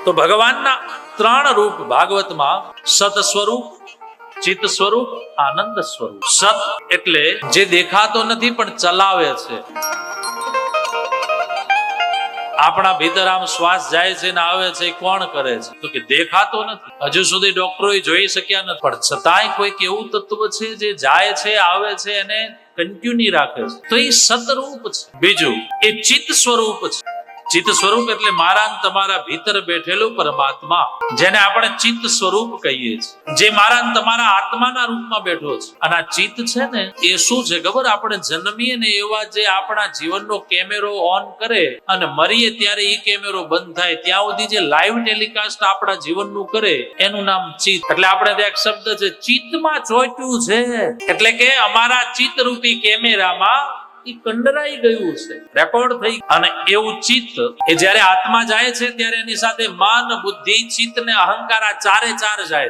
તો ભગવાનના ત્રણ રૂપ ભાગવતમાં સત સ્વરૂપ, ચિત્ત સ્વરૂપ, આનંદ સ્વરૂપ. સત એટલે જે દેખાતો નથી પણ ચલાવે છે. આપણા ભીતર આમ શ્વાસ જાય છે ને આવે છે, કોણ કરે છે? તો કે દેખાતો નથી. હજુ સુધી ડોક્ટરો જોઈ શક્યા નથી, પણ છતાંય કોઈક એવું તત્વ છે જે જાય છે, આવે છે અને કન્ટિન્યુ રાખે છે. તો એ સતરૂપ છે. બીજું એ ચિત્ત સ્વરૂપ છે. ચિત્ત સ્વરૂપ એટલે મારા તમારા ભીતર બેઠેલું પરમાત્મા, જેને આપણે ચિત્ત સ્વરૂપ કહીએ છીએ, જે મારા તમારા આત્માના રૂપમાં બેઠો છે. અને આ ચિત્ત છે ને એ શું છે ખબર? આપણે જન્મીએ ને એવા જે આપણા જીવનનો કેમેરો ઓન કરે અને મરીએ ત્યારે એ કેમેરો બંધ થાય ત્યાં સુધી જે લાઈવ ટેલિકાસ્ટ આપણા જીવનનું કરે એનું નામ ચિત્ત. એટલે આપણે ત્યાં એક શબ્દ છે, ચિત્તમાં ચોટ્યું છે. એટલે કે અમારા ચિત્ત રૂપી કેમેરામાં કંડરાઈ ગયું છે, રેકોર્ડ થઈ. અને એવું ચિત્ત એ જ્યારે આત્મા જાય છે ત્યારે એની સાથે મન, બુદ્ધિ, ચિત્ત ને અહંકાર આ ચારે ચાર જાય.